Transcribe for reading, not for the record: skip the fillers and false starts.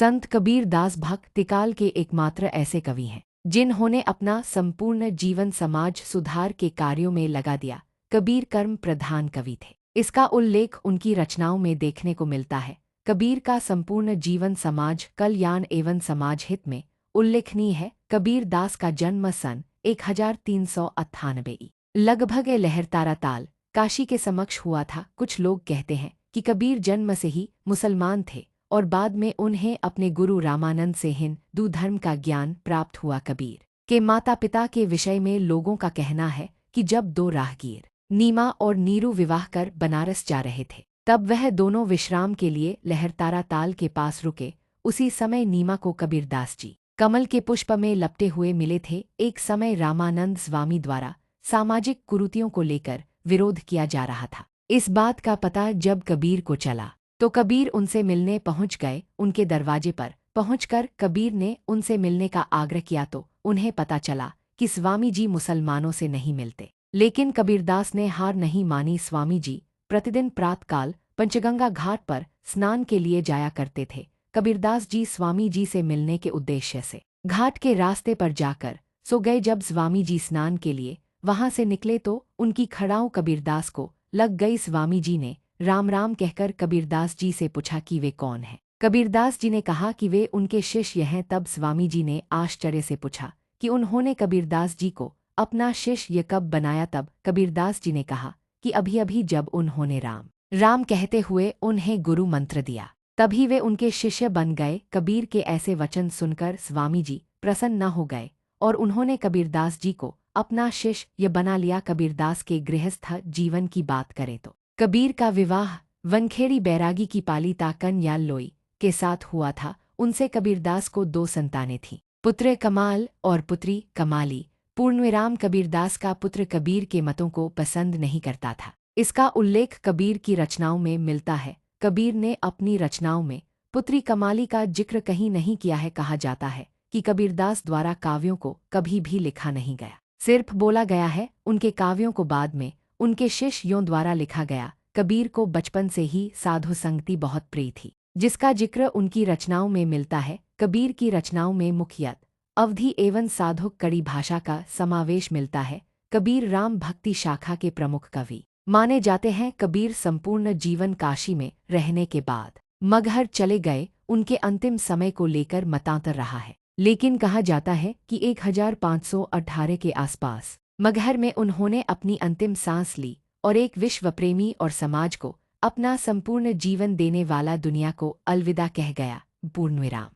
संत कबीर दास भक्त काल के एकमात्र ऐसे कवि हैं जिन्होंने अपना संपूर्ण जीवन समाज सुधार के कार्यों में लगा दिया। कबीर कर्म प्रधान कवि थे। इसका उल्लेख उनकी रचनाओं में देखने को मिलता है। कबीर का संपूर्ण जीवन समाज कल्याण एवं समाज हित में उल्लेखनीय है। कबीर दास का जन्म सन 1398 लगभग लहरतारा ताल काशी के समक्ष हुआ था। कुछ लोग कहते हैं कि कबीर जन्म से ही मुसलमान थे और बाद में उन्हें अपने गुरु रामानंद से हिंदू धर्म का ज्ञान प्राप्त हुआ। कबीर के माता पिता के विषय में लोगों का कहना है कि जब दो राहगीर नीमा और नीरू विवाह कर बनारस जा रहे थे तब वह दोनों विश्राम के लिए लहरतारा ताल के पास रुके। उसी समय नीमा को कबीरदास जी कमल के पुष्प में लपटे हुए मिले थे। एक समय रामानंद स्वामी द्वारा सामाजिक कुरीतियों को लेकर विरोध किया जा रहा था। इस बात का पता जब कबीर को चला तो कबीर उनसे मिलने पहुंच गए। उनके दरवाजे पर पहुंचकर कबीर ने उनसे मिलने का आग्रह किया तो उन्हें पता चला कि स्वामी जी मुसलमानों से नहीं मिलते, लेकिन कबीरदास ने हार नहीं मानी। स्वामी जी प्रतिदिन प्रातःकाल पंचगंगा घाट पर स्नान के लिए जाया करते थे। कबीरदास जी स्वामी जी से मिलने के उद्देश्य से घाट के रास्ते पर जाकर सो गए। जब स्वामी जी स्नान के लिए वहां से निकले तो उनकी खड़ाऊ कबीरदास को लग गई। स्वामी जी ने राम राम कहकर कबीरदास जी से पूछा कि वे कौन हैं। कबीरदास जी ने कहा कि वे उनके शिष्य हैं। तब स्वामी जी ने आश्चर्य से पूछा कि उन्होंने कबीरदास जी को अपना शिष्य कब बनाया। तब कबीरदास जी ने कहा कि अभी अभी जब उन्होंने राम राम कहते हुए उन्हें गुरु मंत्र दिया तभी वे उनके शिष्य बन गए। कबीर के ऐसे वचन सुनकर स्वामी जी प्रसन्न हो गए और उन्होंने कबीरदास जी को अपना शिष्य बना लिया। कबीरदास के गृहस्थ जीवन की बात करें तो कबीर का विवाह वनखेड़ी बैरागी की पालिता कन्या लोई के साथ हुआ था। उनसे कबीरदास को दो संतानें थीं, पुत्र कमाल और पुत्री कमाली। पूर्णविराम कबीरदास का पुत्र कबीर के मतों को पसंद नहीं करता था। इसका उल्लेख कबीर की रचनाओं में मिलता है। कबीर ने अपनी रचनाओं में पुत्री कमाली का जिक्र कहीं नहीं किया है। कहा जाता है कि कबीरदास द्वारा काव्यों को कभी भी लिखा नहीं गया, सिर्फ बोला गया है। उनके काव्यों को बाद में उनके शिष्यों द्वारा लिखा गया। कबीर को बचपन से ही साधु संगति बहुत प्रिय थी, जिसका जिक्र उनकी रचनाओं में मिलता है। कबीर की रचनाओं में मुख्यतः अवधी एवं साधुक कड़ी भाषा का समावेश मिलता है। कबीर राम भक्ति शाखा के प्रमुख कवि माने जाते हैं। कबीर संपूर्ण जीवन काशी में रहने के बाद मगहर चले गए। उनके अंतिम समय को लेकर मतांतर रहा है, लेकिन कहा जाता है कि 1518 के आसपास मगहर में उन्होंने अपनी अंतिम सांस ली और एक विश्व प्रेमी और समाज को अपना संपूर्ण जीवन देने वाला दुनिया को अलविदा कह गया। पूर्णविराम।